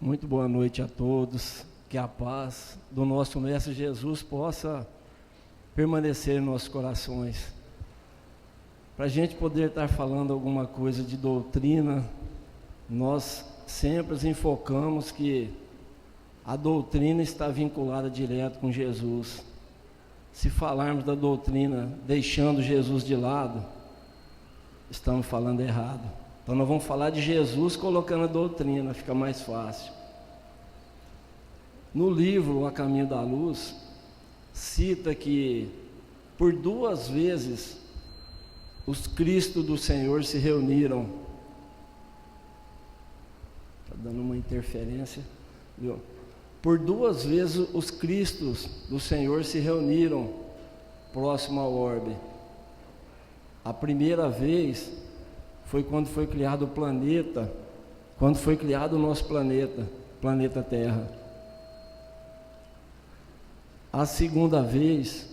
Muito boa noite a todos, que a paz do nosso Mestre Jesus possa permanecer em nossos corações. Para a gente poder estar falando alguma coisa de doutrina, nós sempre enfocamos que a doutrina está vinculada direto com Jesus. Se falarmos da doutrina deixando Jesus de lado, estamos falando errado. Então nós vamos falar de Jesus colocando a doutrina, fica mais fácil. No livro A Caminho da Luz, cita que por 2 vezes os Cristos do Senhor se reuniram. Está dando uma interferência, viu? Por 2 vezes os Cristos do Senhor se reuniram próximo ao orbe. A primeira vez foi quando foi criado o planeta, quando foi criado o nosso planeta, planeta Terra. A segunda vez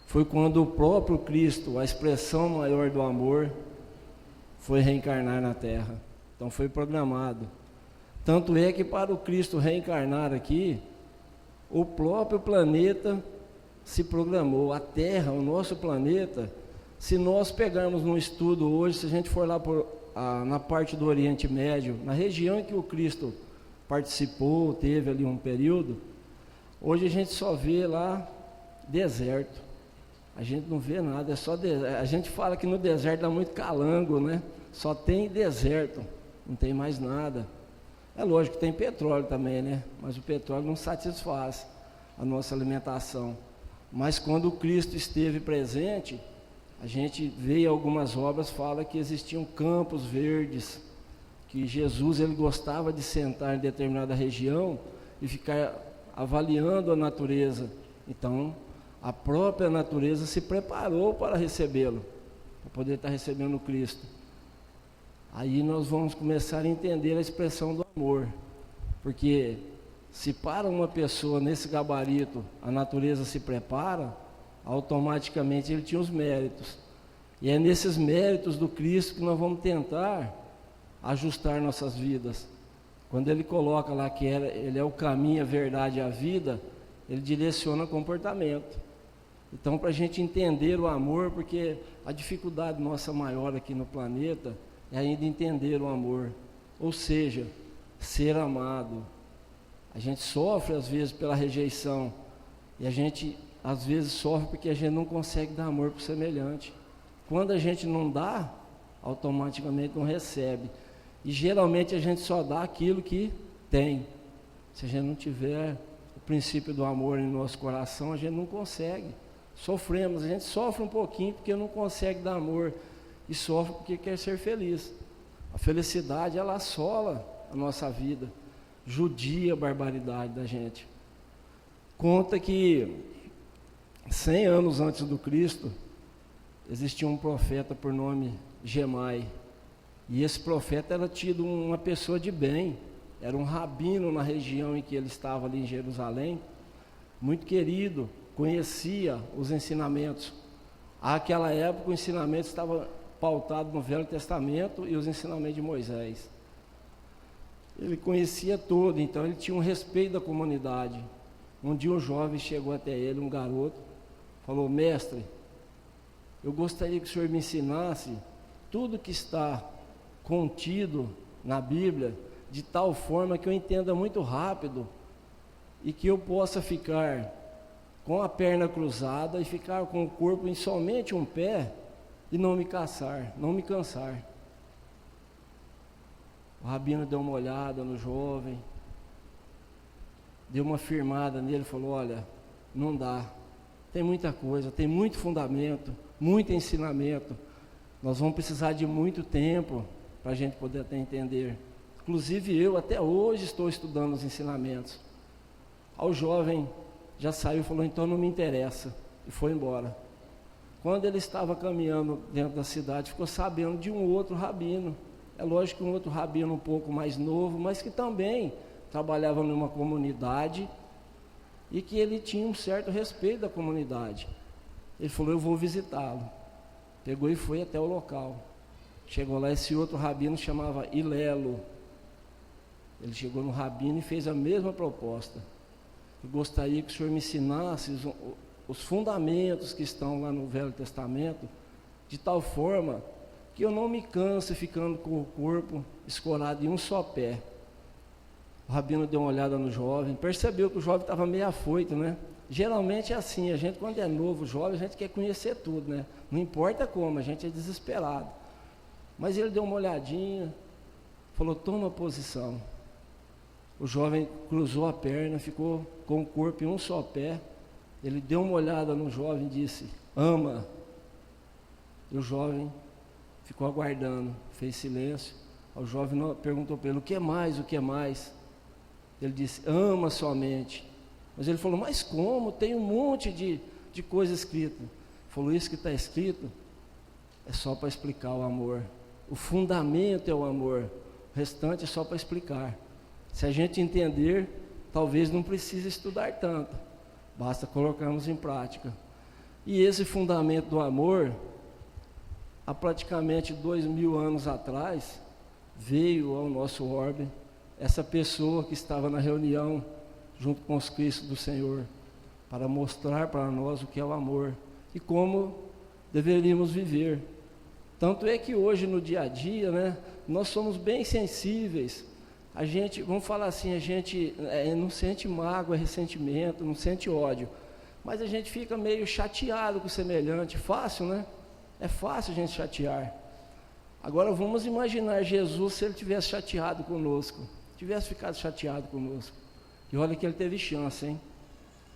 foi quando o próprio Cristo, a expressão maior do amor, foi reencarnar na Terra. Então foi programado. Tanto é que para o Cristo reencarnar aqui, o próprio planeta se programou. A Terra, o nosso planeta, se nós pegarmos um estudo hoje, se a gente for lá na parte do Oriente Médio, na região em que o Cristo participou, teve ali um período, hoje a gente só vê lá deserto. A gente não vê nada, é só deserto. A gente fala que no deserto dá muito calango, né? Só tem deserto, não tem mais nada. É lógico que tem petróleo também, né? Mas o petróleo não satisfaz a nossa alimentação. Mas quando o Cristo esteve presente, a gente vê em algumas obras, fala que existiam campos verdes, que Jesus ele gostava de sentar em determinada região e ficar avaliando a natureza. Então, a própria natureza se preparou para recebê-lo, para poder estar recebendo o Cristo. Aí nós vamos começar a entender a expressão do amor, porque se para uma pessoa nesse gabarito a natureza se prepara, automaticamente ele tinha os méritos. E é nesses méritos do Cristo que nós vamos tentar ajustar nossas vidas. Quando ele coloca lá que ele é o caminho, a verdade e a vida, ele direciona o comportamento. Então, para a gente entender o amor, porque a dificuldade nossa maior aqui no planeta é ainda entender o amor, ou seja, ser amado. A gente sofre às vezes pela rejeição, e a gente às vezes sofre porque a gente não consegue dar amor para o semelhante. Quando a gente não dá, automaticamente não recebe. E geralmente a gente só dá aquilo que tem. Se a gente não tiver o princípio do amor em nosso coração, a gente não consegue. Sofremos, a gente sofre um pouquinho porque não consegue dar amor. E sofre porque quer ser feliz. A felicidade, ela assola a nossa vida. Judia a barbaridade da gente. Conta que 100 anos antes do Cristo, existia um profeta por nome Gemai. E esse profeta era tido uma pessoa de bem. Era um rabino na região em que ele estava ali em Jerusalém. Muito querido, conhecia os ensinamentos. Àquela época o ensinamento estava pautado no Velho Testamento e os ensinamentos de Moisés. Ele conhecia tudo, então ele tinha um respeito da comunidade. Um dia um jovem chegou até ele, um garoto, falou: mestre, eu gostaria que o senhor me ensinasse tudo que está contido na Bíblia, de tal forma que eu entenda muito rápido e que eu possa ficar com a perna cruzada e ficar com o corpo em somente um pé e não me cansar. O rabino deu uma olhada no jovem, deu uma firmada nele e falou: olha, não dá, tem muita coisa, tem muito fundamento, muito ensinamento, nós vamos precisar de muito tempo para a gente poder até entender. Inclusive eu até hoje estou estudando os ensinamentos. Aí o jovem já saiu e falou: então não me interessa, e foi embora. Quando ele estava caminhando dentro da cidade, ficou sabendo de um outro rabino. É lógico que um outro rabino um pouco mais novo, mas que também trabalhava numa comunidade e que ele tinha um certo respeito da comunidade. Ele falou: eu vou visitá-lo. Pegou e foi até o local. Chegou lá, esse outro rabino chamava Hilelo. Ele chegou no rabino e fez a mesma proposta. Eu gostaria que o senhor me ensinasse os fundamentos que estão lá no Velho Testamento, de tal forma que eu não me canse ficando com o corpo escorado em um só pé. O rabino deu uma olhada no jovem, percebeu que o jovem estava meio afoito, né? Geralmente é assim, a gente quando é novo, jovem, a gente quer conhecer tudo, né? Não importa como, a gente é desesperado. Mas ele deu uma olhadinha, falou, toma posição. O jovem cruzou a perna, ficou com o corpo em um só pé. Ele deu uma olhada no jovem e disse, ama. E o jovem ficou aguardando, fez silêncio. O jovem perguntou para ele, o que mais, o que mais? Ele disse, ama somente. Mas ele falou, mas como? Tem um monte de coisa escrita. Ele falou, isso que está escrito é só para explicar o amor. O fundamento é o amor. O restante é só para explicar. Se a gente entender, talvez não precise estudar tanto. Basta colocarmos em prática. E esse fundamento do amor, há praticamente 2000 anos atrás, veio ao nosso orbe essa pessoa que estava na reunião junto com os Cristos do Senhor, para mostrar para nós o que é o amor e como deveríamos viver. Tanto é que hoje no dia a dia, né, nós somos bem sensíveis. A gente, vamos falar assim, a gente não sente mágoa, ressentimento, não sente ódio, mas a gente fica meio chateado com o semelhante. Fácil, né? É fácil a gente chatear. Agora vamos imaginar Jesus se ele tivesse chateado conosco, tivesse ficado chateado conosco. E olha que ele teve chance, hein?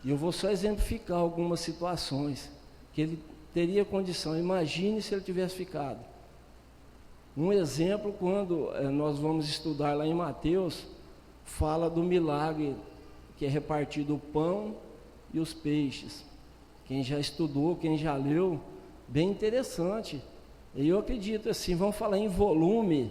E eu vou só exemplificar algumas situações que ele teria condição. Imagine se ele tivesse ficado. Um exemplo, quando nós vamos estudar lá em Mateus, fala do milagre que é repartido o pão e os peixes. Quem já estudou, quem já leu, bem interessante. E eu acredito assim, vamos falar em volume,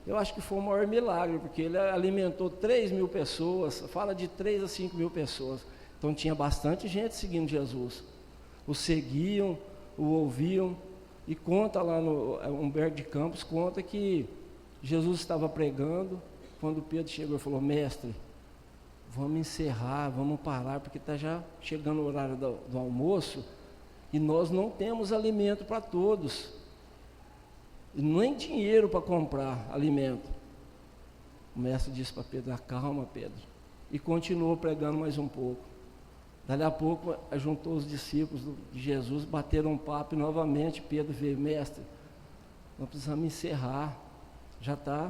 eu acho que foi o maior milagre, porque ele alimentou 3.000 pessoas, fala de 3 a 5.000 pessoas. Então tinha bastante gente seguindo Jesus. O seguiam, o ouviam. E conta lá no Humberto de Campos, conta que Jesus estava pregando, quando Pedro chegou e falou, mestre, vamos encerrar, vamos parar, porque está já chegando o horário do almoço, e nós não temos alimento para todos, e nem dinheiro para comprar alimento. O mestre disse para Pedro, acalma Pedro, e continuou pregando mais um pouco. Dali a pouco, juntou os discípulos de Jesus, bateram um papo e novamente Pedro veio, mestre, nós precisamos encerrar, já está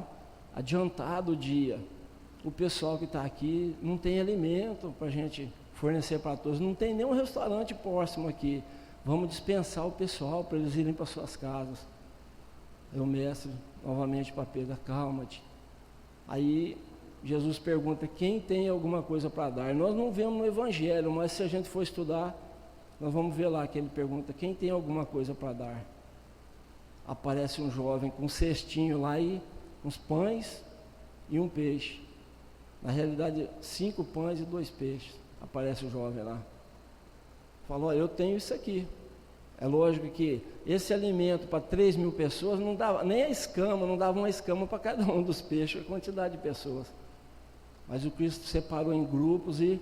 adiantado o dia, o pessoal que está aqui não tem alimento para a gente fornecer para todos, não tem nenhum restaurante próximo aqui, vamos dispensar o pessoal para eles irem para suas casas. Aí o mestre, novamente para Pedro, acalma-te. Aí Jesus pergunta, quem tem alguma coisa para dar? Nós não vemos no Evangelho, mas se a gente for estudar, nós vamos ver lá que ele pergunta, quem tem alguma coisa para dar? Aparece um jovem com um cestinho lá e uns pães e um peixe. Na realidade, 5 pães e 2 peixes. Aparece o jovem lá. Falou, eu tenho isso aqui. É lógico que esse alimento para 3.000 pessoas não dava, nem a escama, não dava uma escama para cada um dos peixes, a quantidade de pessoas. Mas o Cristo separou em grupos e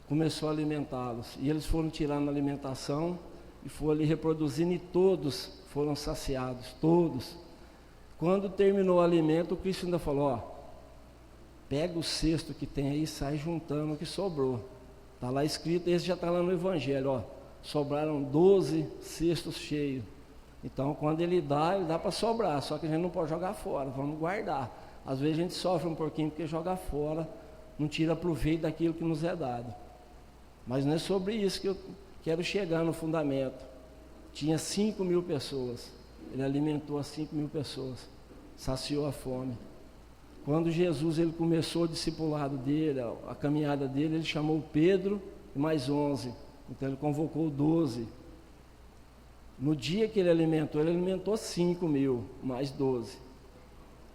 começou a alimentá-los. E eles foram tirando a alimentação e foram ali reproduzindo, e todos foram saciados, todos. Quando terminou o alimento, o Cristo ainda falou, ó, pega o cesto que tem aí e sai juntando o que sobrou. Está lá escrito, esse já está lá no Evangelho, ó, sobraram 12 cestos cheios. Então quando ele dá para sobrar, só que a gente não pode jogar fora, vamos guardar. Às vezes a gente sofre um pouquinho porque joga fora, não tira proveito daquilo que nos é dado. Mas não é sobre isso que eu quero chegar no fundamento. Tinha 5.000 pessoas, ele alimentou as 5.000 pessoas, saciou a fome. Quando Jesus ele começou o discipulado dele, a caminhada dele, ele chamou Pedro e mais 11, então ele convocou 12. No dia que ele alimentou 5.000, mais 12.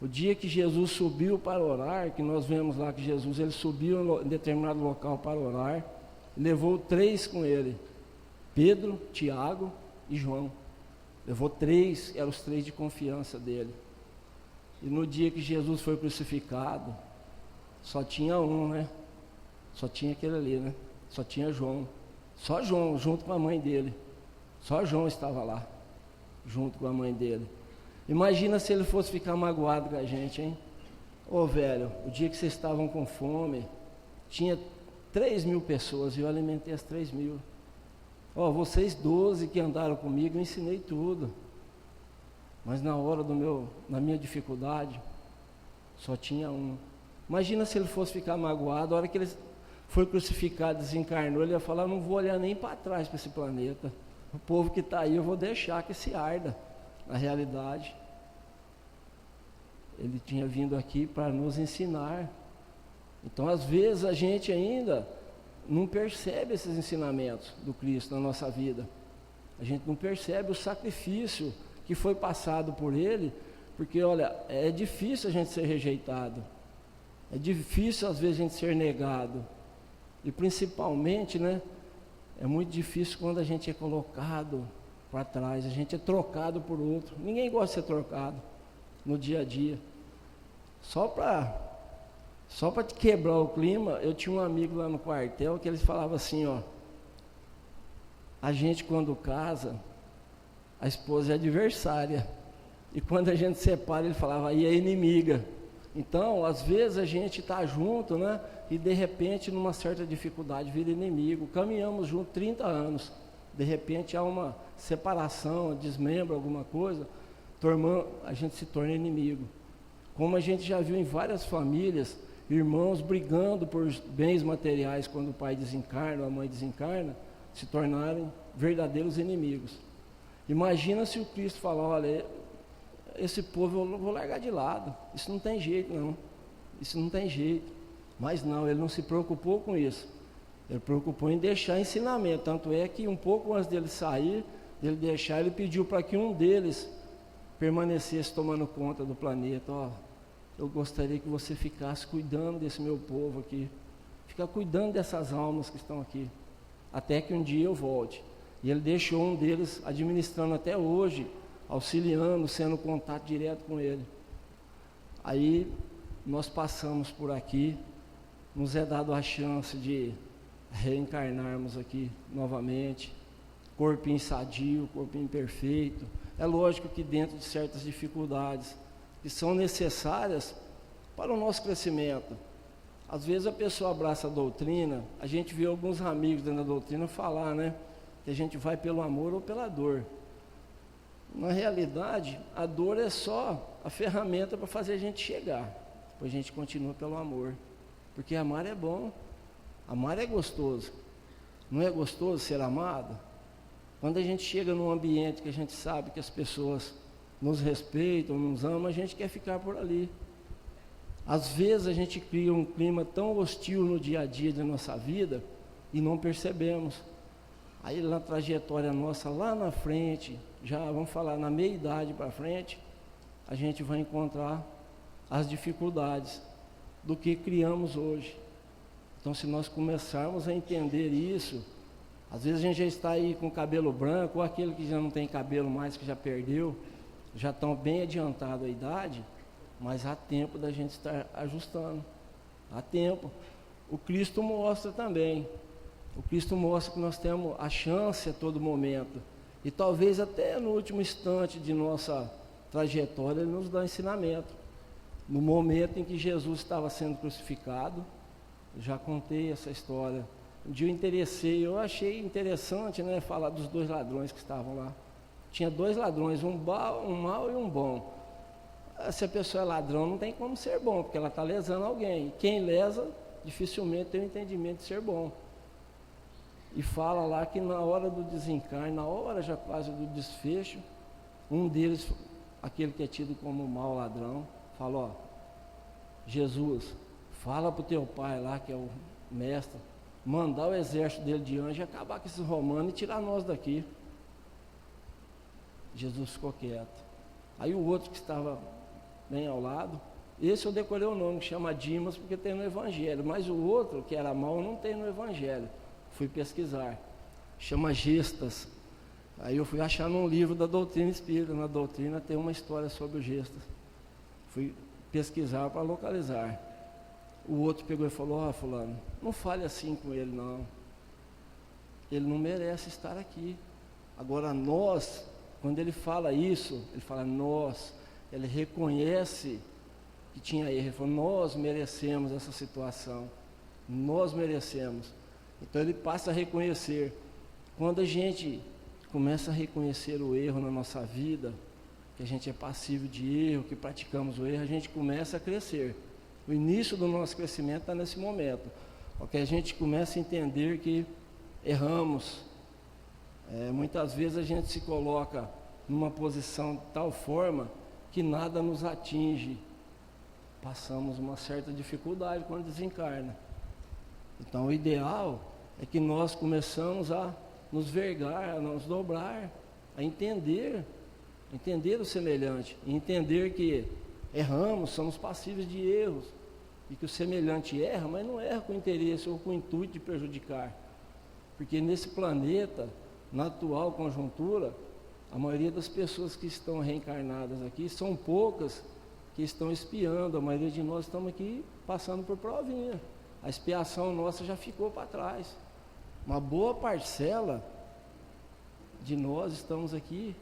O dia que Jesus subiu para orar, que nós vemos lá que Jesus ele subiu em determinado local para orar, levou 3 com ele, Pedro, Tiago e João. Levou 3, eram os 3 de confiança dele. E no dia que Jesus foi crucificado, só tinha um, né? Só tinha aquele ali, né? Só tinha João. Só João, junto com a mãe dele. Só João estava lá, junto com a mãe dele. Imagina se ele fosse ficar magoado com a gente, hein? Ô velho, o dia que vocês estavam com fome, tinha 3.000 pessoas e eu alimentei as 3.000. Ó, vocês 12 que andaram comigo, eu ensinei tudo. Mas na hora na minha dificuldade, só tinha um. Imagina se ele fosse ficar magoado, a hora que ele foi crucificado, desencarnou, ele ia falar, não vou olhar nem para trás para esse planeta. O povo que está aí, eu vou deixar que se arda. Na realidade, ele tinha vindo aqui para nos ensinar. Então, às vezes, a gente ainda não percebe esses ensinamentos do Cristo na nossa vida. A gente não percebe o sacrifício que foi passado por Ele, porque, olha, é difícil a gente ser rejeitado. É difícil, às vezes, a gente ser negado. E, principalmente, né, é muito difícil quando a gente é colocado para trás, a gente é trocado por outro. Ninguém gosta de ser trocado no dia a dia. Só para te quebrar o clima, eu tinha um amigo lá no quartel que eles falavam assim, ó, a gente quando casa, a esposa é adversária, e quando a gente separa, ele falava, aí é inimiga. Então, às vezes a gente está junto, né, e de repente, numa certa dificuldade, vira inimigo. Caminhamos juntos 30 anos, de repente há uma separação, desmembra alguma coisa, a gente se torna inimigo. Como a gente já viu em várias famílias, irmãos brigando por bens materiais quando o pai desencarna, a mãe desencarna, se tornarem verdadeiros inimigos. Imagina se o Cristo falar, olha, esse povo eu vou largar de lado, isso não tem jeito não, isso não tem jeito. Mas não, ele não se preocupou com isso, ele preocupou em deixar ensinamento, tanto é que um pouco antes dele sair, dele deixar, ele pediu para que um deles permanecesse tomando conta do planeta. Ó, eu gostaria que você ficasse cuidando desse meu povo aqui, ficar cuidando dessas almas que estão aqui, até que um dia eu volte. E ele deixou um deles administrando até hoje, auxiliando, sendo contato direto com ele. Aí nós passamos por aqui, nos é dado a chance de reencarnarmos aqui novamente, corpinho sadio, corpinho perfeito. É lógico que dentro de certas dificuldades que são necessárias para o nosso crescimento. Às vezes a pessoa abraça a doutrina, a gente vê alguns amigos dentro da doutrina falar, né, que a gente vai pelo amor ou pela dor. Na realidade, a dor é só a ferramenta para fazer a gente chegar, depois a gente continua pelo amor, porque amar é bom, amar é gostoso. Não é gostoso ser amado? Quando a gente chega num ambiente que a gente sabe que as pessoas nos respeitam, nos amam, a gente quer ficar por ali. Às vezes a gente cria um clima tão hostil no dia a dia da nossa vida e não percebemos. Aí na trajetória nossa, lá na frente, já vamos falar na meia idade para frente, a gente vai encontrar as dificuldades do que criamos hoje. Então, se nós começarmos a entender isso, às vezes a gente já está aí com cabelo branco, ou aquele que já não tem cabelo mais, que já perdeu, já estão bem adiantado a idade, mas há tempo da gente estar ajustando, há tempo. O Cristo mostra também, o Cristo mostra que nós temos a chance a todo momento, e talvez até no último instante de nossa trajetória, Ele nos dá ensinamento. No momento em que Jesus estava sendo crucificado, já contei essa história. Um dia eu achei interessante, né, falar dos 2 ladrões que estavam lá. Tinha 2 ladrões, um mau e um bom. Se a pessoa é ladrão, não tem como ser bom, porque ela está lesando alguém. Quem lesa, dificilmente tem o entendimento de ser bom. E fala lá que na hora do desencarne, na hora já quase do desfecho, um deles, aquele que é tido como mau ladrão, fala, ó, Jesus, fala para o teu pai lá, que é o mestre, mandar o exército dele de anjo e acabar com esses romanos e tirar nós daqui. Jesus ficou quieto. Aí o outro que estava bem ao lado, esse eu decorei o nome, que chama Dimas, porque tem no Evangelho, mas o outro, que era mau, não tem no Evangelho. Fui pesquisar, chama Gestas. Aí eu fui achar num livro da doutrina espírita, na doutrina tem uma história sobre o Gestas. Fui pesquisar para localizar. O outro pegou e falou: fulano, não fale assim com ele não. Ele não merece estar aqui. Agora nós, quando ele fala isso, ele fala nós, ele reconhece que tinha erro. Ele falou: nós merecemos essa situação. Nós merecemos. Então ele passa a reconhecer. Quando a gente começa a reconhecer o erro na nossa vida, que a gente é passivo de erro, que praticamos o erro, a gente começa a crescer. O início do nosso crescimento está nesse momento, porque a gente começa a entender que erramos. Muitas vezes a gente se coloca numa posição de tal forma que nada nos atinge. Passamos uma certa dificuldade quando desencarna. Então o ideal é que nós começamos a nos vergar, a nos dobrar, a entender o semelhante, e entender que erramos, somos passíveis de erros, e que o semelhante erra, mas não erra com interesse ou com o intuito de prejudicar, porque nesse planeta, na atual conjuntura, a maioria das pessoas que estão reencarnadas aqui, são poucas que estão espiando, a maioria de nós estamos aqui passando por provinha, a expiação nossa já ficou para trás. Uma boa parcela de nós estamos aqui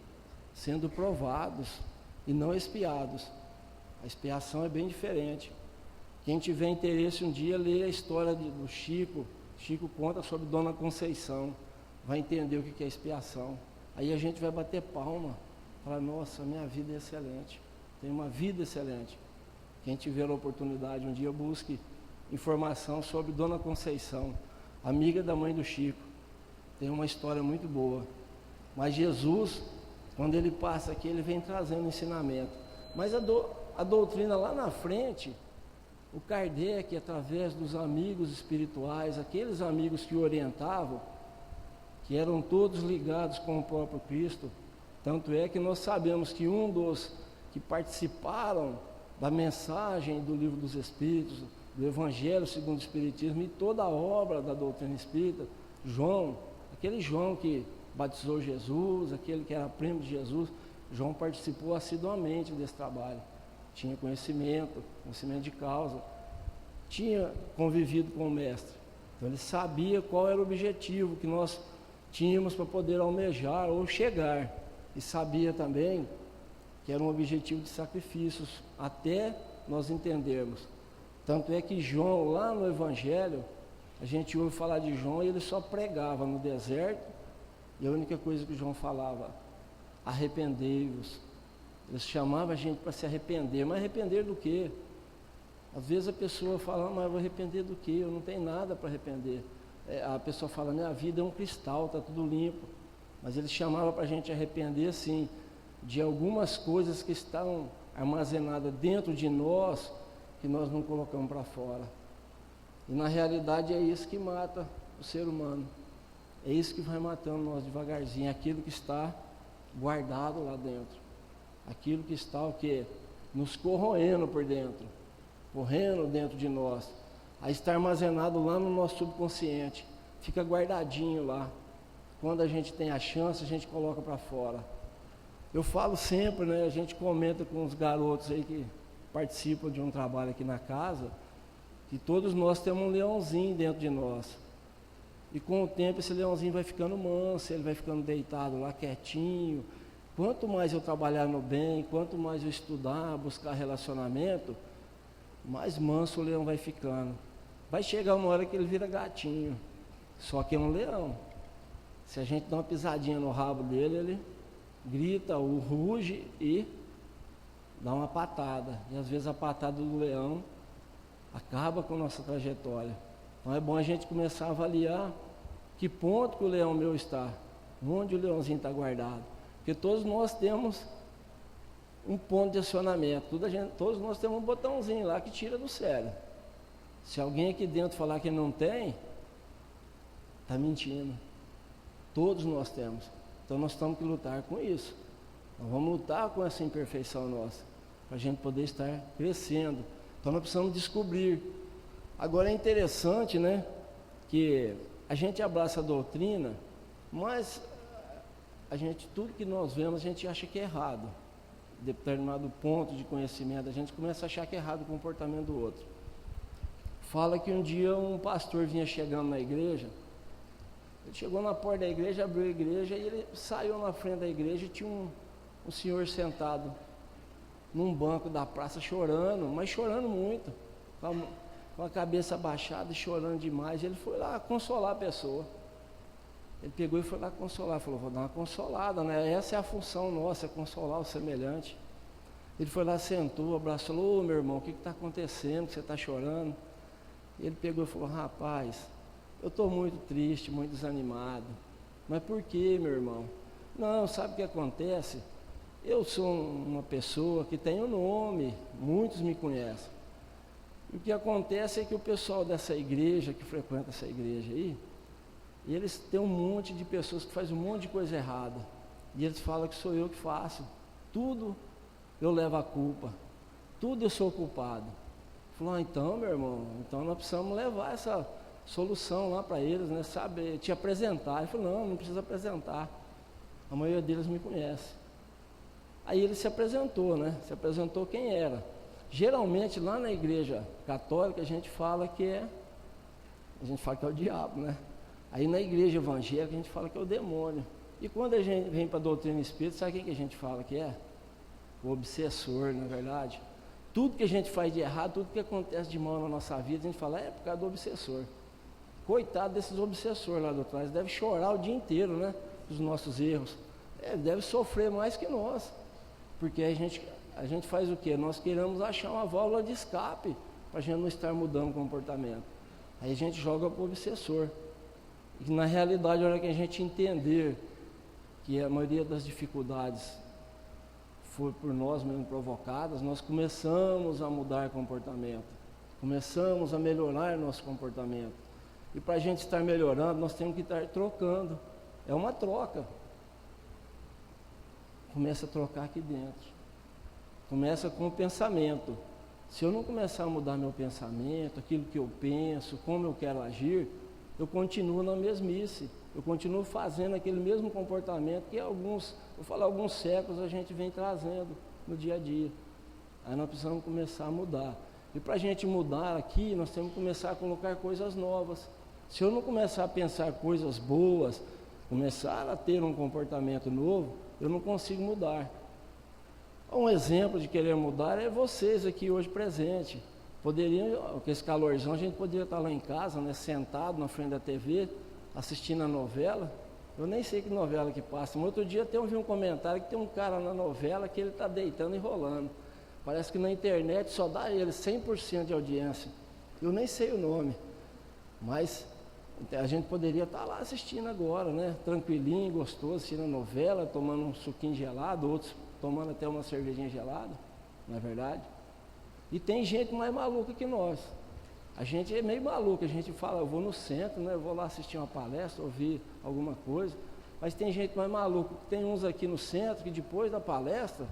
sendo provados e não expiados. A expiação é bem diferente. Quem tiver interesse um dia, lê a história do Chico. Chico conta sobre Dona Conceição, vai entender o que é expiação. Aí a gente vai bater palma, falar: nossa, minha vida é excelente, tenho uma vida excelente. Quem tiver a oportunidade um dia, busque informação sobre Dona Conceição, amiga da mãe do Chico. Tem uma história muito boa. Mas Jesus, quando ele passa aqui, ele vem trazendo ensinamento. Mas a doutrina lá na frente, o Kardec, através dos amigos espirituais, aqueles amigos que o orientavam, que eram todos ligados com o próprio Cristo, tanto é que nós sabemos que um dos que participaram da mensagem do Livro dos Espíritos, do Evangelho segundo o Espiritismo e toda a obra da doutrina espírita, João, aquele João que batizou Jesus, aquele que era primo de Jesus, João participou assiduamente desse trabalho, tinha conhecimento de causa, tinha convivido com o mestre, então ele sabia qual era o objetivo que nós tínhamos para poder almejar ou chegar, e sabia também que era um objetivo de sacrifícios, até nós entendermos. Tanto é que João, lá no Evangelho, a gente ouve falar de João e ele só pregava no deserto, e a única coisa que João falava: arrependei-vos. Ele chamava a gente para se arrepender, mas arrepender do quê? Às vezes a pessoa fala: mas eu vou arrepender do quê? Eu não tenho nada para arrepender. A pessoa fala: minha vida é um cristal, está tudo limpo. Mas ele chamava para a gente arrepender, sim, de algumas coisas que estão armazenadas dentro de nós, que nós não colocamos para fora. E na realidade é isso que mata o ser humano. É isso que vai matando nós devagarzinho, aquilo que está guardado lá dentro. Aquilo que está o quê? Nos corroendo por dentro, correndo dentro de nós. Aí está armazenado lá no nosso subconsciente, fica guardadinho lá. Quando a gente tem a chance, a gente coloca para fora. Eu falo sempre, né, a gente comenta com os garotos aí que participam de um trabalho aqui na casa, que todos nós temos um leãozinho dentro de nós. E com o tempo esse leãozinho vai ficando manso, ele vai ficando deitado lá quietinho. Quanto mais eu trabalhar no bem, quanto mais eu estudar, buscar relacionamento, mais manso o leão vai ficando. Vai chegar uma hora que ele vira gatinho, só que é um leão. Se a gente dá uma pisadinha no rabo dele, ele grita, ou ruge e dá uma patada. E às vezes a patada do leão acaba com a nossa trajetória. Então é bom a gente começar a avaliar que ponto que o leão meu está, onde o leãozinho está guardado. Porque todos nós temos um ponto de acionamento, todos nós temos um botãozinho lá que tira do sério. Se alguém aqui dentro falar que não tem, está mentindo. Todos nós temos. Então nós temos que lutar com isso. Nós vamos lutar com essa imperfeição nossa, para a gente poder estar crescendo. Então nós precisamos descobrir. Agora é interessante, né, que a gente abraça a doutrina, mas tudo que nós vemos a gente acha que é errado. determinado ponto de conhecimento, a gente começa a achar que é errado o comportamento do outro. Fala que um dia um pastor vinha chegando na igreja, ele chegou na porta da igreja, abriu a igreja e ele saiu na frente da igreja e tinha um senhor sentado num banco da praça chorando, mas chorando muito, com a cabeça baixada e chorando demais. Ele foi lá consolar a pessoa. Ele pegou e foi lá consolar, falou, vou dar uma consolada, né? Essa é a função nossa, é consolar o semelhante. Ele foi lá, sentou, abraçou, falou, ô meu irmão, o que está acontecendo, que você está chorando? Ele pegou e falou, rapaz, eu estou muito triste, muito desanimado. Mas por que, meu irmão? Não, sabe o que acontece? Eu sou uma pessoa que tem um nome, muitos me conhecem. E o que acontece é que o pessoal dessa igreja, que frequenta essa igreja aí, e eles têm um monte de pessoas que fazem um monte de coisa errada. E eles falam que sou eu que faço. Tudo eu levo a culpa. Tudo eu sou culpado. Falou, então, meu irmão, então nós precisamos levar essa solução lá para eles, né? Saber, te apresentar. Ele falou, não precisa apresentar. A maioria deles me conhece. Aí ele se apresentou, né? Se apresentou quem era. Geralmente lá na igreja católica a gente fala que é o diabo, né? Aí na igreja evangélica a gente fala que é o demônio. E quando a gente vem para a doutrina espírita, sabe quem que a gente fala que é? O obsessor, não é verdade? Tudo que a gente faz de errado, tudo que acontece de mal na nossa vida, a gente fala, é por causa do obsessor. Coitado desses obsessores lá do trás, deve chorar o dia inteiro, né? Dos nossos erros. Deve sofrer mais que nós. Porque a gente faz o quê? Nós queremos achar uma válvula de escape para a gente não estar mudando o comportamento. Aí a gente joga para o obsessor. E na realidade, a hora que a gente entender que a maioria das dificuldades foi por nós mesmos provocadas, nós começamos a mudar comportamento, começamos a melhorar nosso comportamento. E para a gente estar melhorando, nós temos que estar trocando. É uma troca. Começa a trocar aqui dentro. Começa com o pensamento. Se eu não começar a mudar meu pensamento, aquilo que eu penso, como eu quero agir, eu continuo na mesmice, eu continuo fazendo aquele mesmo comportamento que alguns séculos a gente vem trazendo no dia a dia. Aí nós precisamos começar a mudar. E para a gente mudar aqui, nós temos que começar a colocar coisas novas. Se eu não começar a pensar coisas boas, começar a ter um comportamento novo, eu não consigo mudar. Um exemplo de querer mudar é vocês aqui hoje presentes. Poderiam, com esse calorzão, a gente poderia estar lá em casa, né, sentado na frente da TV, assistindo a novela. Eu nem sei que novela que passa, mas outro dia até ouvi um comentário que tem um cara na novela que ele está deitando e rolando. Parece que na internet só dá ele 100% de audiência. Eu nem sei o nome, mas a gente poderia estar lá assistindo agora, né, tranquilinho, gostoso, assistindo a novela, tomando um suquinho gelado, outros tomando até uma cervejinha gelada, não é verdade? E tem gente mais maluca que nós. A gente é meio maluco, a gente fala, eu vou no centro, né, eu vou lá assistir uma palestra, ouvir alguma coisa, mas tem gente mais maluca. Tem uns aqui no centro que depois da palestra,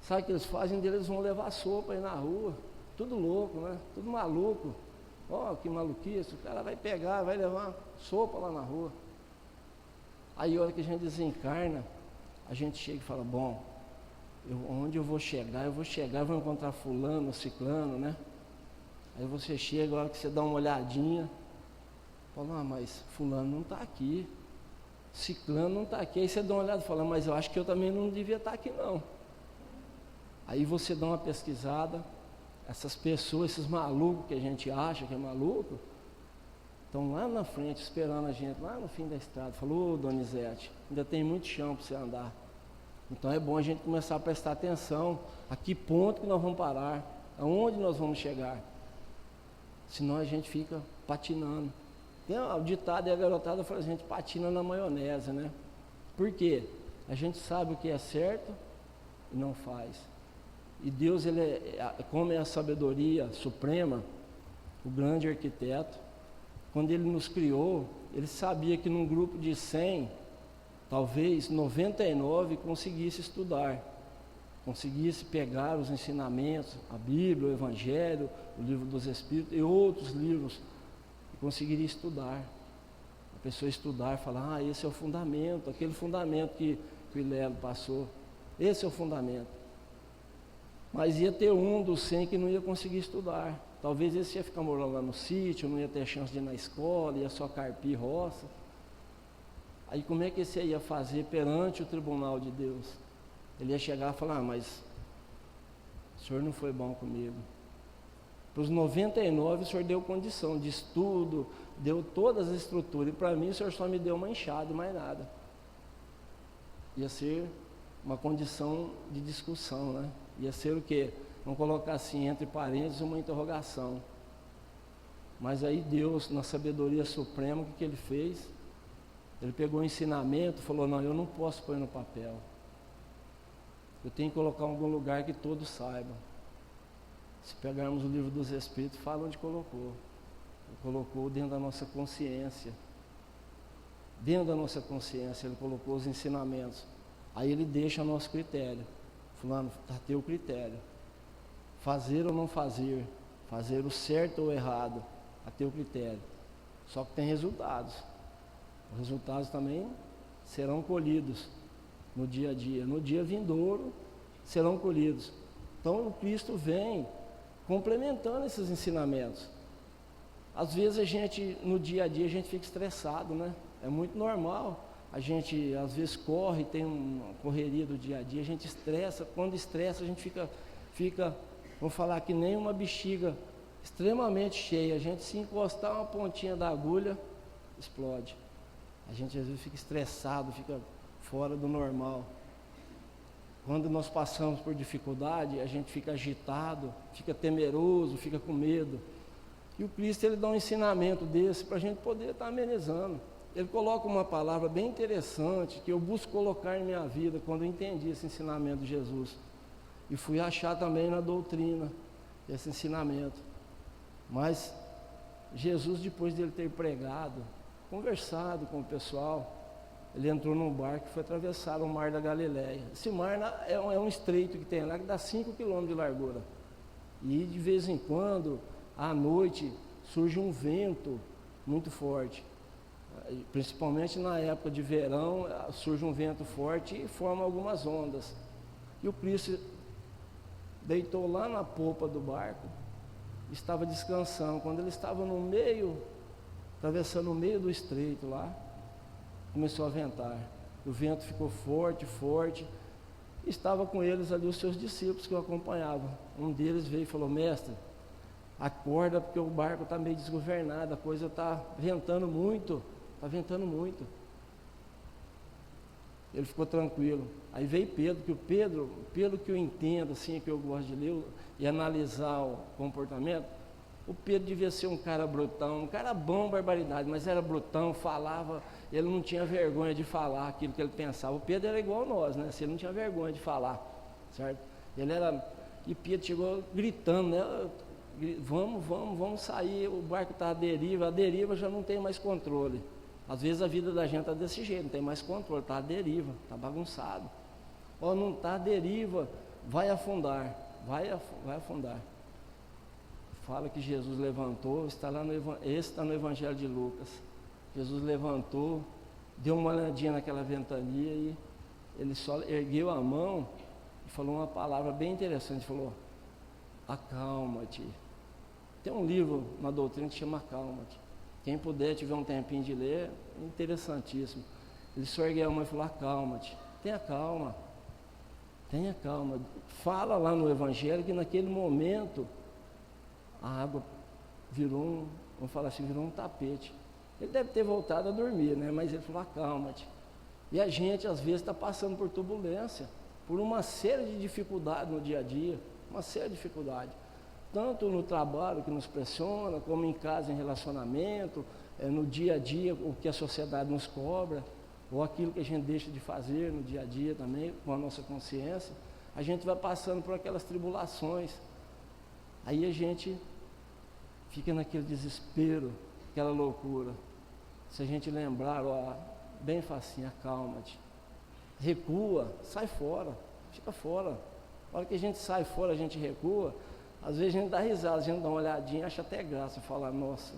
sabe o que eles fazem? Eles vão levar sopa aí na rua, tudo louco, né, tudo maluco. Ó, que maluquice, o cara vai pegar, vai levar sopa lá na rua. Aí a hora que a gente desencarna, a gente chega e fala, bom, onde eu vou chegar, vou encontrar fulano, ciclano, né? Aí você chega, a hora que você dá uma olhadinha, fala, mas fulano não está aqui, ciclano não está aqui. Aí você dá uma olhada e fala, mas eu acho que eu também não devia estar aqui não. Aí você dá uma pesquisada, essas pessoas, esses malucos que a gente acha que é maluco, estão lá na frente esperando a gente, lá no fim da estrada. Falou, Donizete, ainda tem muito chão para você andar. Então é bom a gente começar a prestar atenção a que ponto que nós vamos parar, aonde nós vamos chegar. Senão a gente fica patinando. O ditado e a garotada fala, a gente patina na maionese, né? Por quê? A gente sabe o que é certo e não faz. E Deus, como é a sabedoria suprema, o grande arquiteto, quando Ele nos criou, Ele sabia que num grupo de 100, talvez 99 conseguisse estudar, conseguisse pegar os ensinamentos, a Bíblia, o Evangelho, o Livro dos Espíritos e outros livros, e conseguiria estudar. A pessoa estudar e falar, esse é o fundamento, aquele fundamento que o Ilelo passou, esse é o fundamento. Mas ia ter um dos 100 que não ia conseguir estudar. Talvez esse ia ficar morando lá no sítio, não ia ter chance de ir na escola, ia só carpir roça. Aí como é que esse ia fazer perante o tribunal de Deus? Ele ia chegar e falar, mas o senhor não foi bom comigo. Para os 99 o senhor deu condição de estudo, deu todas as estruturas, e para mim o senhor só me deu uma enxada e mais nada. Ia ser uma condição de discussão, né? Ia ser o quê? Vamos colocar assim, entre parênteses, uma interrogação. Mas aí Deus, na sabedoria suprema, o que ele fez? Ele pegou o ensinamento e falou, não, eu não posso pôr no papel. Eu tenho que colocar em algum lugar que todos saibam. Se pegarmos o livro dos Espíritos, fala onde colocou. Ele colocou dentro da nossa consciência. Dentro da nossa consciência, ele colocou os ensinamentos. Aí ele deixa o nosso critério. Fulano, está a teu critério. Fazer ou não fazer. Fazer o certo ou o errado. A teu critério. Só que tem resultados. Os resultados também serão colhidos no dia a dia. No dia vindouro serão colhidos. Então o Cristo vem complementando esses ensinamentos. Às vezes a gente, no dia a dia, a gente fica estressado, né? É muito normal. A gente, às vezes, corre, tem uma correria do dia a dia, a gente estressa. Quando estressa, a gente fica, vamos falar, que nem uma bexiga extremamente cheia. A gente, se encostar uma pontinha da agulha, explode. A gente, às vezes, fica estressado, fica fora do normal. Quando nós passamos por dificuldade, a gente fica agitado, fica temeroso, fica com medo. E o Cristo, ele dá um ensinamento desse para a gente poder estar amenizando. Ele coloca uma palavra bem interessante que eu busco colocar em minha vida quando eu entendi esse ensinamento de Jesus. E fui achar também na doutrina esse ensinamento. Mas Jesus, depois dele ter pregado, conversado com o pessoal, ele entrou num barco e foi atravessar o mar da Galileia. Esse mar é um estreito que tem lá que dá 5 quilômetros de largura. E de vez em quando, à noite, surge um vento muito forte. Principalmente na época de verão, surge um vento forte e forma algumas ondas. E o Cristo deitou lá na popa do barco, estava descansando. Quando ele estava no meio, atravessando o meio do estreito lá, começou a ventar. O vento ficou forte, forte. Estava com eles ali os seus discípulos que o acompanhavam. Um deles veio e falou, mestre, acorda porque o barco está meio desgovernado, a coisa está ventando muito. Está ventando muito. Ele ficou tranquilo. Aí veio Pedro, que o Pedro, pelo que eu entendo, assim, que eu gosto de ler e analisar o comportamento, o Pedro devia ser um cara brutão, um cara bom, barbaridade, mas era brutão, falava, ele não tinha vergonha de falar aquilo que ele pensava. O Pedro era igual a nós, né? Ele não tinha vergonha de falar, certo? Ele era, e Pedro chegou gritando, né? Vamos sair, o barco está à deriva, a deriva já não tem mais controle. Às vezes a vida da gente está desse jeito, não tem mais controle, está à deriva, está bagunçado. Ou não está à deriva, vai afundar, vai afundar. Fala que Jesus levantou, esse está no Evangelho de Lucas. Jesus levantou, deu uma olhadinha naquela ventania e ele só ergueu a mão e falou uma palavra bem interessante, falou, acalma-te. Tem um livro na doutrina que chama Acalma-te. Quem puder, tiver um tempinho de ler, é interessantíssimo. Ele só ergueu a mão e falou, acalma-te, tenha calma. Fala lá no Evangelho que naquele momento a água virou virou um tapete. Ele deve ter voltado a dormir, né? Mas ele falou, acalma-te. E a gente às vezes está passando por turbulência, por uma série de dificuldades no dia a dia, uma série de dificuldades. Tanto no trabalho que nos pressiona, como em casa, em relacionamento, no dia a dia, o que a sociedade nos cobra, ou aquilo que a gente deixa de fazer no dia a dia também, com a nossa consciência, a gente vai passando por aquelas tribulações. Aí a gente fica naquele desespero, aquela loucura. Se a gente lembrar, bem facinho, acalma-te. Recua, sai fora, fica fora. Na hora que a gente sai fora, a gente recua, às vezes a gente dá risada, a gente dá uma olhadinha, acha até graça, falar, nossa,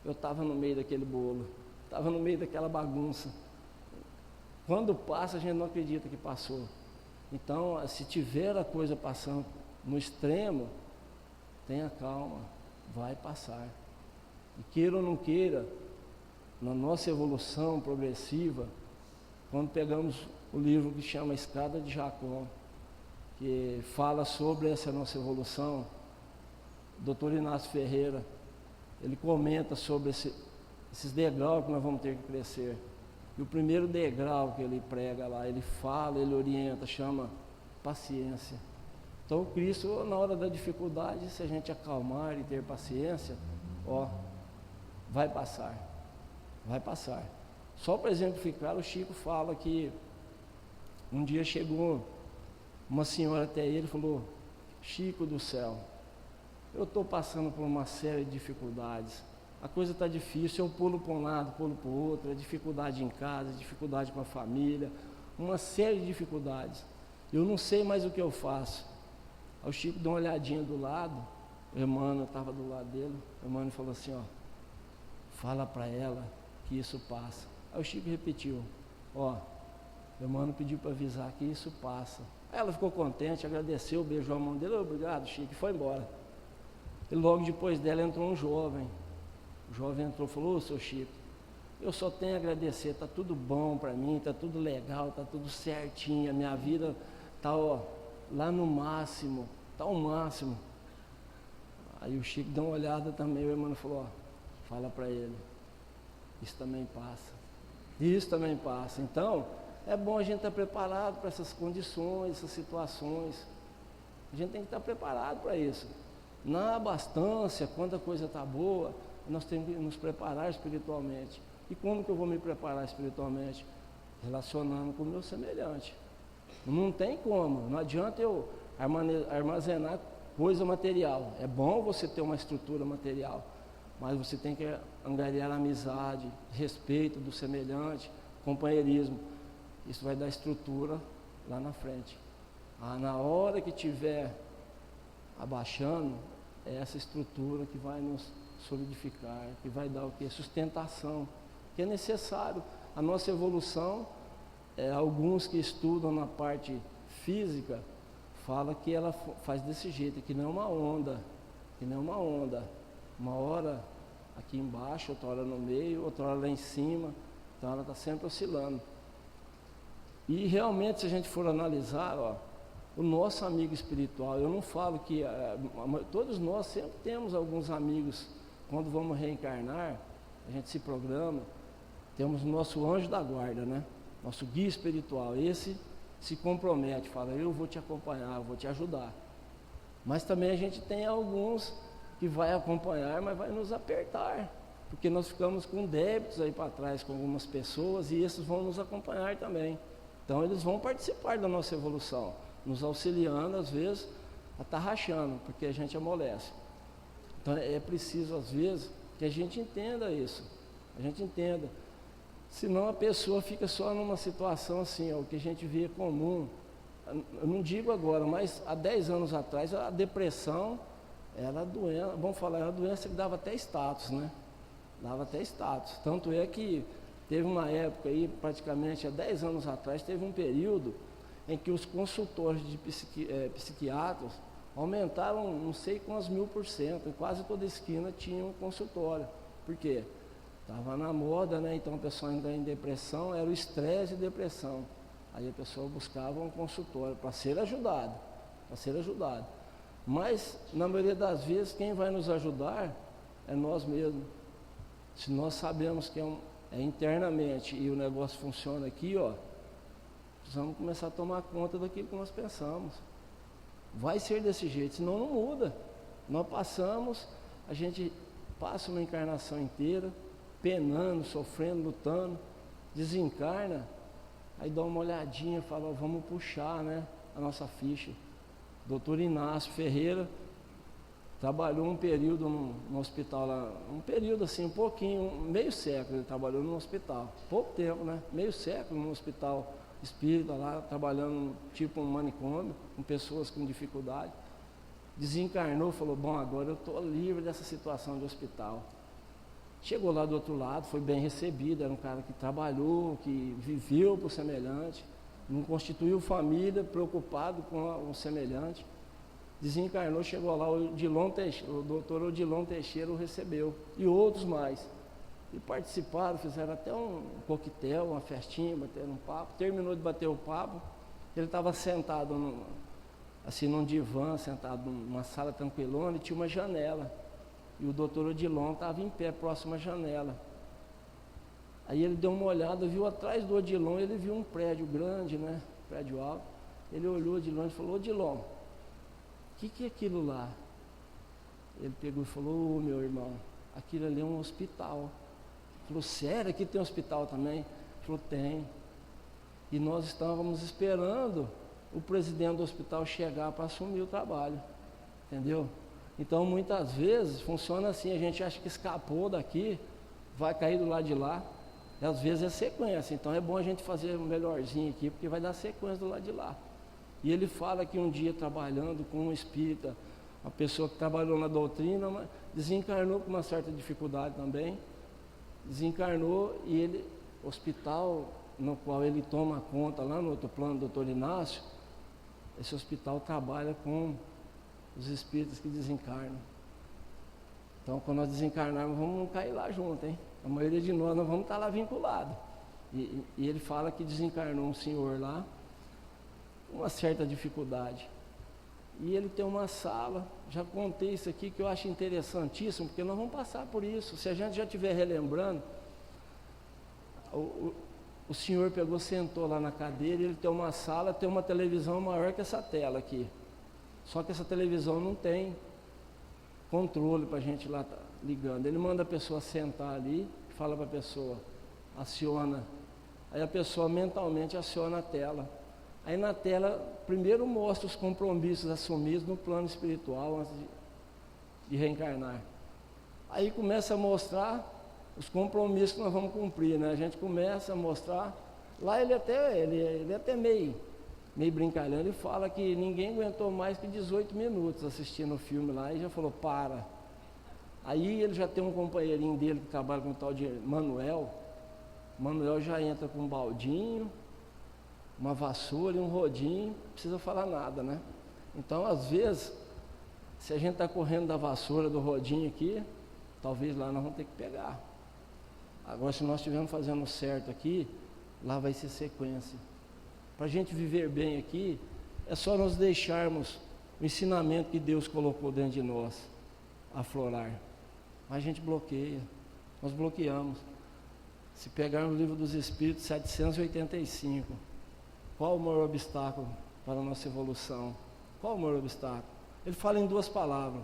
eu estava no meio daquele bolo, estava no meio daquela bagunça. Quando passa, a gente não acredita que passou. Então, se tiver a coisa passando no extremo, tenha calma, vai passar. E queira ou não queira, na nossa evolução progressiva, quando pegamos o livro que chama Escada de Jacó, que fala sobre essa nossa evolução, o Dr. Inácio Ferreira, ele comenta sobre esses degraus que nós vamos ter que crescer. E o primeiro degrau que ele prega lá, ele fala, ele orienta, chama paciência. Então Cristo, na hora da dificuldade, se a gente acalmar e ter paciência, vai passar, vai passar. Só para exemplificar, o Chico fala que um dia chegou uma senhora até ele e falou: Chico do céu, eu estou passando por uma série de dificuldades, a coisa está difícil, eu pulo para um lado, pulo para o outro, dificuldade em casa, dificuldade com a família, uma série de dificuldades, eu não sei mais o que eu faço. Aí o Chico deu uma olhadinha do lado, o Emmanuel estava do lado dele, o Emmanuel falou assim: fala para ela que isso passa. Aí o Chico repetiu: o Emmanuel pediu para avisar que isso passa. Aí ela ficou contente, agradeceu, beijou a mão dele: obrigado, Chico, e foi embora. E logo depois dela entrou um jovem. O jovem entrou e falou: seu Chico, eu só tenho a agradecer, está tudo bom para mim, está tudo legal, está tudo certinho, a minha vida está lá no máximo, está ao máximo. Aí o Chico deu uma olhada também, o Emmanuel falou: fala para ele, isso também passa, isso também passa. Então, é bom a gente estar preparado para essas condições, essas situações, a gente tem que estar preparado para isso. Na abastança, quando a coisa está boa, nós temos que nos preparar espiritualmente. E como que eu vou me preparar espiritualmente? Relacionando com o meu semelhante. Não tem como, não adianta eu armazenar coisa material. É bom você ter uma estrutura material, mas você tem que angariar amizade, respeito do semelhante, companheirismo. Isso vai dar estrutura lá na frente. Na hora que tiver abaixando, é essa estrutura que vai nos solidificar, que vai dar o quê? Sustentação, que é necessário. A nossa evolução, alguns que estudam na parte física, fala que ela faz desse jeito, que não é uma onda, uma hora aqui embaixo, outra hora no meio, outra hora lá em cima, então ela está sempre oscilando. E realmente, se a gente for analisar, o nosso amigo espiritual, eu não falo que todos nós sempre temos alguns amigos. Quando vamos reencarnar, a gente se programa, temos o nosso anjo da guarda, né? Nosso guia espiritual. Esse se compromete, fala: eu vou te acompanhar, eu vou te ajudar. Mas também a gente tem alguns que vai acompanhar, mas vai nos apertar, porque nós ficamos com débitos aí para trás com algumas pessoas, e esses vão nos acompanhar também. Então eles vão participar da nossa evolução, nos auxiliando, às vezes, a estar rachando, porque a gente amolece. Então é preciso, às vezes, que a gente entenda isso, senão a pessoa fica só numa situação assim, o que a gente vê comum. Eu não digo agora, mas há 10 anos atrás, a depressão era doença, vamos falar, era uma doença que dava até status, né? Dava até status, tanto é que teve uma época aí, praticamente há 10 anos atrás, teve um período em que os consultórios de psiquiatras aumentaram não sei quantos 1000%, em quase toda esquina tinha um consultório. Por quê? Estava na moda, né? Então a pessoa ainda em depressão, era o estresse e depressão. Aí a pessoa buscava um consultório para ser ajudado, Mas, na maioria das vezes, quem vai nos ajudar é nós mesmos. Se nós sabemos que é internamente e o negócio funciona aqui, precisamos começar a tomar conta daquilo que nós pensamos. Vai ser desse jeito, senão não muda. Nós a gente passa uma encarnação inteira, penando, sofrendo, lutando, desencarna, aí dá uma olhadinha, fala: vamos puxar, né, a nossa ficha. Dr. Inácio Ferreira trabalhou um período no hospital lá, um período assim, um pouquinho, meio século ele trabalhou no hospital, pouco tempo, né, meio século no hospital espírita lá, trabalhando tipo um manicômio, com pessoas com dificuldade. Desencarnou, falou: bom, agora eu estou livre dessa situação de hospital. Chegou lá do outro lado, foi bem recebido, era um cara que trabalhou, que viveu por semelhante, não constituiu família, preocupado com o semelhante. Desencarnou, chegou lá, o doutor Odilon Teixeira o recebeu, e outros mais. E participaram, fizeram até um coquetel, uma festinha, bateram um papo. Terminou de bater o papo, ele estava sentado num divã, sentado numa sala tranquilona, e tinha uma janela. E o doutor Odilon estava em pé, próximo à janela. Aí ele deu uma olhada, viu atrás do Odilon, ele viu um prédio grande, né? Prédio alto. Ele olhou de longe e falou: Odilon, o que é aquilo lá? Ele pegou e falou: ô, meu irmão, aquilo ali é um hospital. Falou: sério, aqui tem hospital também? Falou: tem. E nós estávamos esperando o presidente do hospital chegar para assumir o trabalho, entendeu? Então muitas vezes funciona assim, a gente acha que escapou daqui, vai cair do lado de lá, e às vezes é sequência. Então é bom a gente fazer o melhorzinho aqui, porque vai dar sequência do lado de lá. E ele fala que um dia, trabalhando com um espírita, uma pessoa que trabalhou na doutrina, mas desencarnou com uma certa dificuldade também, desencarnou, e ele, hospital no qual ele toma conta lá no outro plano, doutor Inácio, esse hospital trabalha com os espíritos que desencarnam. Então, quando nós desencarnarmos, vamos cair lá junto, hein? A maioria de nós vamos estar lá vinculados. E ele fala que desencarnou um senhor lá, uma certa dificuldade. E ele tem uma sala, já contei isso aqui, que eu acho interessantíssimo, porque nós vamos passar por isso. Se a gente já estiver relembrando, o senhor pegou, sentou lá na cadeira, ele tem uma sala, tem uma televisão maior que essa tela aqui. Só que essa televisão não tem controle para a gente lá tá ligando. Ele manda a pessoa sentar ali, fala para a pessoa, aciona. Aí a pessoa mentalmente aciona a tela. Aí na tela, primeiro mostra os compromissos assumidos no plano espiritual antes de reencarnar. Aí começa a mostrar os compromissos que nós vamos cumprir, né? A gente começa a mostrar. Lá ele até meio brincalhão, ele fala que ninguém aguentou mais que 18 minutos assistindo o filme lá e já falou: para. Aí ele já tem um companheirinho dele que trabalha com o tal de Manuel. Manuel já entra com um baldinho, uma vassoura e um rodinho, não precisa falar nada, né? Então, às vezes, se a gente está correndo da vassoura, do rodinho aqui, talvez lá nós vamos ter que pegar. Agora, se nós estivermos fazendo certo aqui, lá vai ser sequência. Para a gente viver bem aqui, é só nós deixarmos o ensinamento que Deus colocou dentro de nós aflorar. Mas a gente bloqueia, nós bloqueamos. Se pegarmos o Livro dos Espíritos, 785, qual o maior obstáculo para a nossa evolução? Qual o maior obstáculo? Ele fala em duas palavras.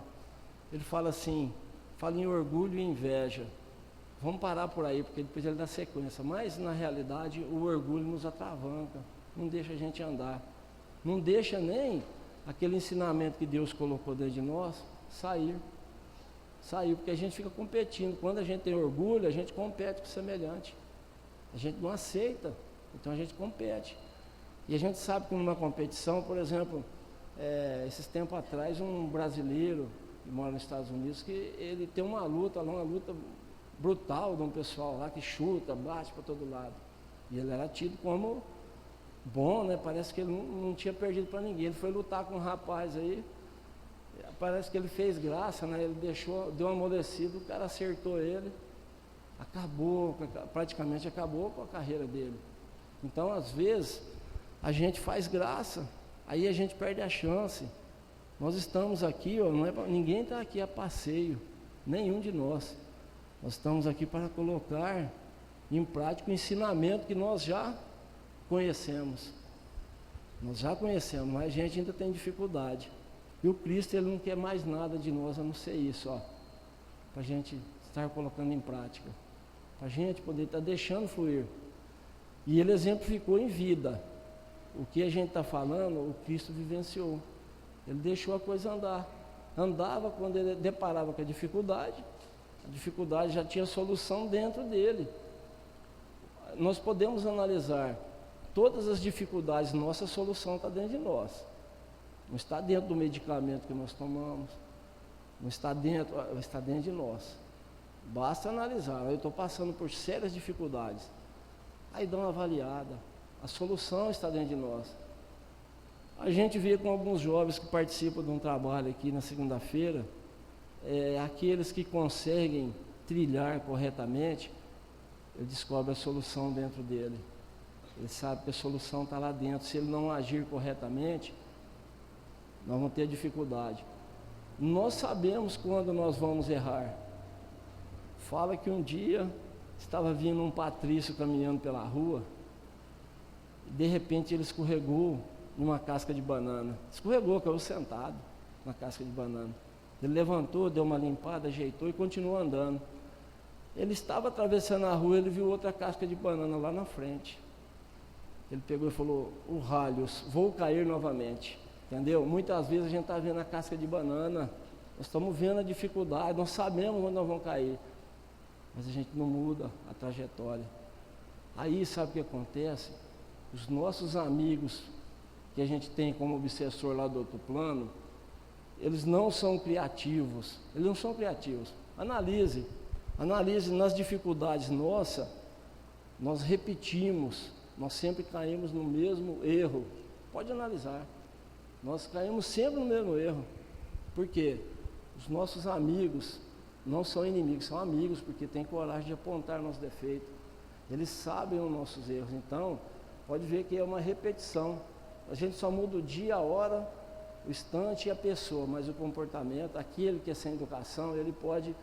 Ele fala assim, fala em orgulho e inveja. Vamos parar por aí, porque depois ele dá sequência. Mas, na realidade, o orgulho nos atravanca, não deixa a gente andar. Não deixa nem aquele ensinamento que Deus colocou dentro de nós sair. Porque a gente fica competindo. Quando a gente tem orgulho, a gente compete com o semelhante. A gente não aceita, então a gente compete. E a gente sabe que numa competição, por exemplo, esses tempos atrás, um brasileiro que mora nos Estados Unidos, que ele tem uma luta brutal de um pessoal lá que chuta, bate para todo lado. E ele era tido como bom, né? Parece que ele não tinha perdido para ninguém. Ele foi lutar com um rapaz aí, parece que ele fez graça, né? Ele deu uma amolecida, o cara acertou ele, praticamente acabou com a carreira dele. Então, às vezes, a gente faz graça, aí a gente perde a chance. Nós estamos aqui, ó, ninguém está aqui a passeio, nenhum de nós. Nós estamos aqui para colocar em prática o ensinamento que nós já conhecemos. Nós já conhecemos, mas a gente ainda tem dificuldade. E o Cristo, ele não quer mais nada de nós a não ser isso, ó, para a gente estar colocando em prática, para a gente poder estar deixando fluir. E ele exemplificou em vida. O que a gente está falando, o Cristo vivenciou. Ele deixou a coisa andar. Andava quando ele deparava com a dificuldade já tinha solução dentro dele. Nós podemos analisar todas as dificuldades, nossa solução está dentro de nós. Não está dentro do medicamento que nós tomamos, não está dentro, está dentro de nós. Basta analisar, eu estou passando por sérias dificuldades. Aí dá uma avaliada, a solução está dentro de nós. A gente vê com alguns jovens que participam de um trabalho aqui na segunda-feira, aqueles que conseguem trilhar corretamente, ele descobre a solução dentro dele. Ele sabe que a solução está lá dentro. Se ele não agir corretamente, nós vamos ter dificuldade. Nós sabemos quando nós vamos errar. Fala que um dia estava vindo um patrício caminhando pela rua, e de repente ele escorregou numa casca de banana. Escorregou, caiu sentado na casca de banana. Ele levantou, deu uma limpada, ajeitou e continuou andando. Ele estava atravessando a rua, ele viu outra casca de banana lá na frente. Ele pegou e falou: o ralhos, vou cair novamente. Entendeu? Muitas vezes a gente está vendo a casca de banana, nós estamos vendo a dificuldade, nós sabemos onde nós vamos cair, mas a gente não muda a trajetória. Aí sabe o que acontece? Os nossos amigos que a gente tem como obsessor lá do outro plano, eles não são criativos. Analise nas dificuldades nossas, nós repetimos, nós sempre caímos no mesmo erro. Pode analisar, nós caímos sempre no mesmo erro. Por quê? Os nossos amigos não são inimigos, são amigos, porque têm coragem de apontar nossos defeitos. Eles sabem os nossos erros, então pode ver que é uma repetição. A gente só muda o dia, a hora, o instante e a pessoa, mas o comportamento, aquele que é sem educação, ele pode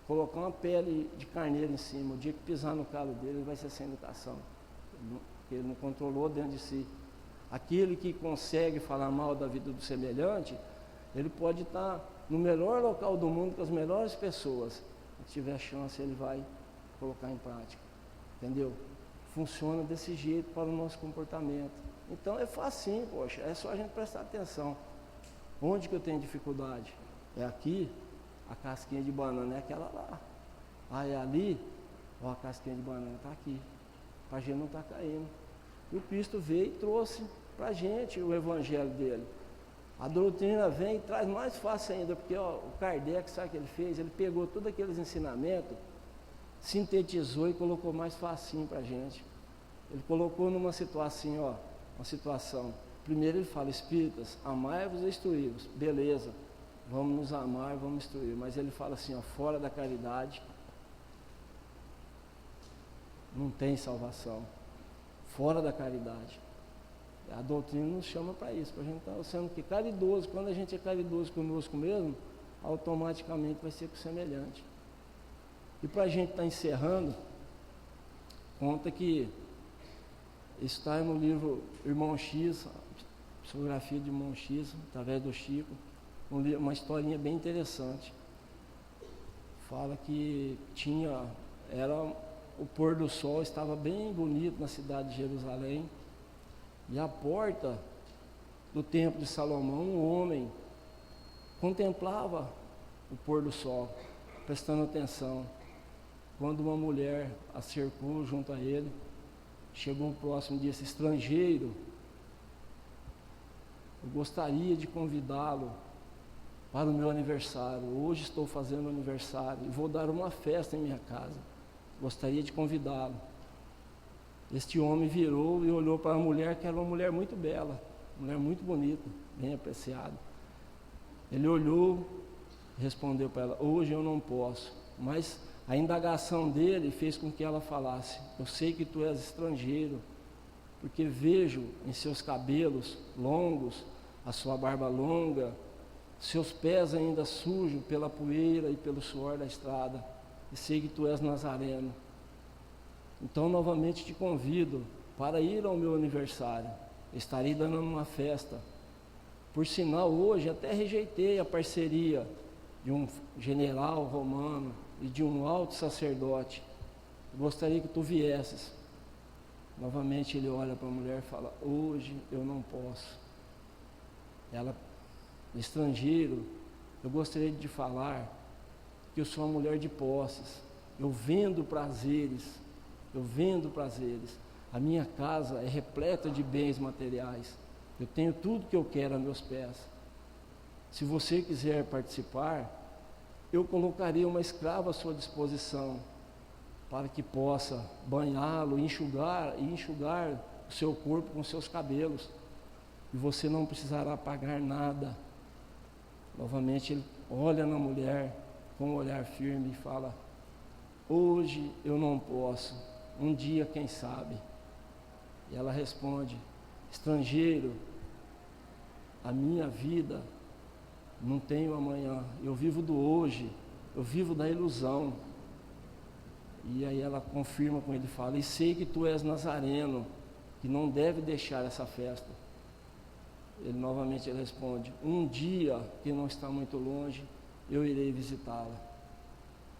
colocar uma pele de carneiro em cima. O dia que pisar no calo dele, ele vai ser sem educação, porque ele não controlou dentro de si. Aquele que consegue falar mal da vida do semelhante, ele pode estar no melhor local do mundo com as melhores pessoas. Se tiver chance, ele vai colocar em prática. Entendeu? Funciona desse jeito para o nosso comportamento. Então é facinho, poxa, é só a gente prestar atenção. Onde que eu tenho dificuldade? É aqui, a casquinha de banana é aquela lá. Ah, é ali, ó, a casquinha de banana está aqui. Para a gente não estar caindo. E o Cristo veio e trouxe para a gente o evangelho dele. A doutrina vem e traz mais fácil ainda, porque ó, o Kardec, sabe o que ele fez? Ele pegou todos aqueles ensinamentos, sintetizou e colocou mais facinho para a gente. Ele colocou numa situação, ó, uma situação. Primeiro ele fala: espíritas, amai-vos e instruí-vos. Beleza, vamos nos amar, vamos instruir. Mas ele fala assim, ó, fora da caridade não tem salvação. Fora da caridade. A doutrina nos chama para isso, para a gente estar sendo que caridoso. Quando a gente é caridoso conosco mesmo, automaticamente vai ser com o semelhante. E para a gente estar encerrando, conta que está no livro Irmão X, psicografia de Irmão X, através do Chico, uma historinha bem interessante. Fala que o pôr do sol estava bem bonito na cidade de Jerusalém, e à porta do templo de Salomão, um homem contemplava o pôr do sol, prestando atenção, quando uma mulher a cercou junto a ele. Chegou próximo e disse: estrangeiro, eu gostaria de convidá-lo para o meu aniversário. Hoje estou fazendo aniversário e vou dar uma festa em minha casa. Gostaria de convidá-lo. Este homem virou e olhou para a mulher, que era uma mulher muito bela, mulher muito bonita, bem apreciada. Ele olhou e respondeu para ela: hoje eu não posso. Mas a indagação dele fez com que ela falasse: eu sei que tu és estrangeiro, porque vejo em seus cabelos longos, a sua barba longa, seus pés ainda sujos pela poeira e pelo suor da estrada, e sei que tu és nazareno. Então novamente te convido para ir ao meu aniversário. Estarei dando uma festa. Por sinal, hoje até rejeitei a parceria de um general romano e de um alto sacerdote. Gostaria que tu viesses. Novamente ele olha para a mulher e fala: hoje eu não posso. Ela: estrangeiro, eu gostaria de te falar que eu sou uma mulher de posses. Eu vendo prazeres. A minha casa é repleta de bens materiais. Eu tenho tudo que eu quero a meus pés. Se você quiser participar, eu colocaria uma escrava à sua disposição, para que possa banhá-lo, enxugar o seu corpo com seus cabelos. e você não precisará pagar nada. Novamente ele olha na mulher com um olhar firme e fala: hoje eu não posso, um dia quem sabe. E ela responde: estrangeiro, a minha vida não tenho amanhã, eu vivo do hoje, eu vivo da ilusão. E aí ela confirma com ele e fala: e sei que tu és nazareno, que não deve deixar essa festa. Ele novamente responde: um dia, que não está muito longe, eu irei visitá-la.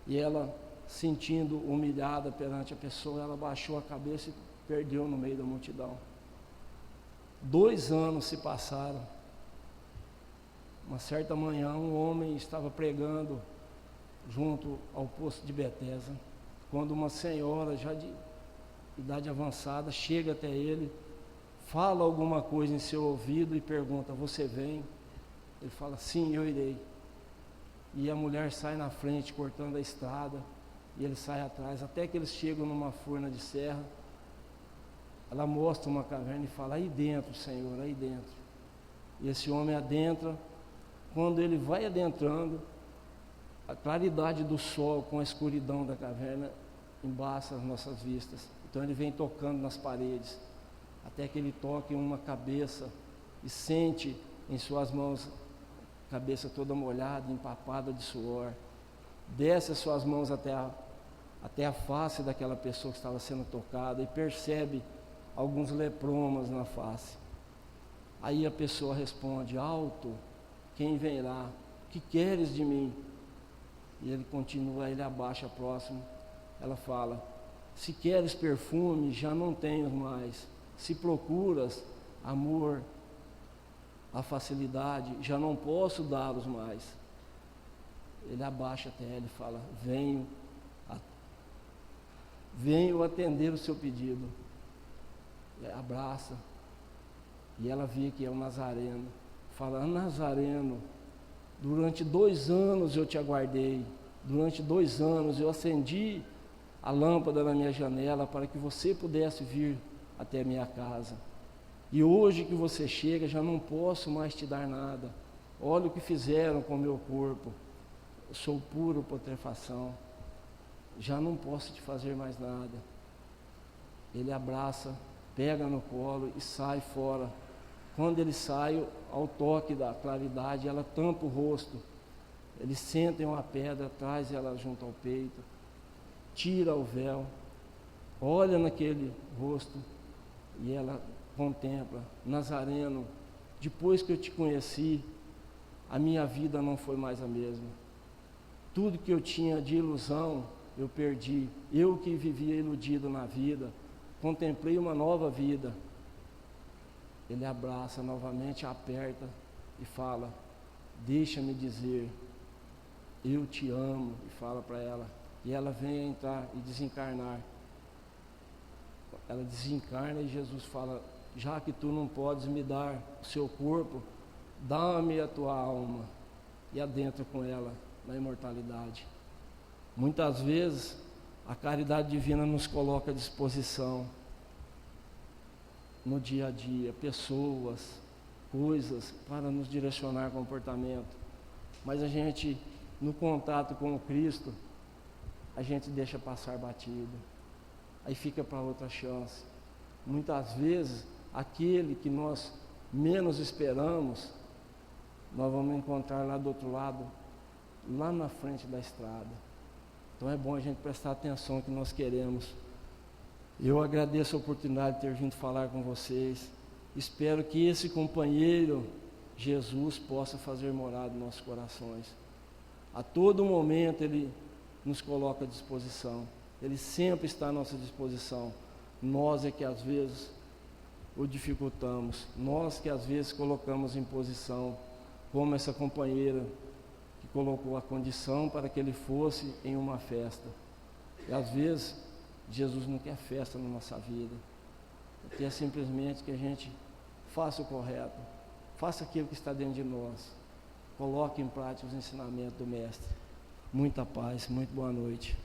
E ela, sentindo humilhada perante a pessoa, ela baixou a cabeça e perdeu no meio da multidão. 2 anos se passaram. Uma certa manhã, um homem estava pregando junto ao poço de Betesda, quando uma senhora já de idade avançada chega até ele, fala alguma coisa em seu ouvido e pergunta: você vem? Ele fala: sim, eu irei. E a mulher sai na frente cortando a estrada, e ele sai atrás, até que eles chegam numa furna de serra. Ela mostra uma caverna e fala: aí dentro, Senhor, aí dentro. E esse homem adentra. Quando ele vai adentrando, a claridade do sol com a escuridão da caverna embaça as nossas vistas. Então ele vem tocando nas paredes, até que ele toque uma cabeça e sente em suas mãos a cabeça toda molhada, empapada de suor. Desce as suas mãos até a face daquela pessoa que estava sendo tocada e percebe alguns lepromas na face. Aí a pessoa responde: alto, quem vem lá? O que queres de mim? E ele continua, ele abaixa próximo. Ela fala: se queres perfume, já não tens mais. Se procuras amor, a facilidade, já não posso dá-los mais. Ele abaixa até ela e fala: venho atender o seu pedido. E abraça. E ela vê que é o Nazareno. Fala: Nazareno, durante 2 anos eu te aguardei. Durante 2 anos eu acendi a lâmpada na minha janela para que você pudesse vir até a minha casa. E hoje que você chega, já não posso mais te dar nada. Olha o que fizeram com o meu corpo. Eu sou pura putrefação. Já não posso te fazer mais nada. Ele abraça, pega no colo e sai fora. Quando ele sai, ao toque da claridade, ela tampa o rosto. Eles sentem uma pedra, traz ela junto ao peito, tira o véu, olha naquele rosto e ela contempla: Nazareno, depois que eu te conheci, a minha vida não foi mais a mesma. Tudo que eu tinha de ilusão, eu perdi. Eu que vivia iludido na vida, contemplei uma nova vida. Ele abraça novamente, aperta e fala: deixa-me dizer, eu te amo. E fala para ela. E ela vem a entrar e desencarnar. Ela desencarna e Jesus fala: já que tu não podes me dar o seu corpo, dá-me a tua alma. E adentra com ela na imortalidade. Muitas vezes a caridade divina nos coloca à disposição no dia a dia, pessoas, coisas para nos direcionar comportamento. Mas a gente, no contato com o Cristo, a gente deixa passar batido. Aí fica para outra chance. Muitas vezes, aquele que nós menos esperamos, nós vamos encontrar lá do outro lado, lá na frente da estrada. Então é bom a gente prestar atenção no que nós queremos. Eu agradeço a oportunidade de ter vindo falar com vocês. Espero que esse companheiro, Jesus, possa fazer morada em nossos corações. A todo momento Ele nos coloca à disposição. Ele sempre está à nossa disposição. Nós é que às vezes o dificultamos. Nós que às vezes colocamos em posição, como essa companheira que colocou a condição para que ele fosse em uma festa. E às vezes Jesus não quer festa na nossa vida. Ele quer simplesmente que a gente faça o correto, faça aquilo que está dentro de nós, coloque em prática os ensinamentos do Mestre. Muita paz, muito boa noite.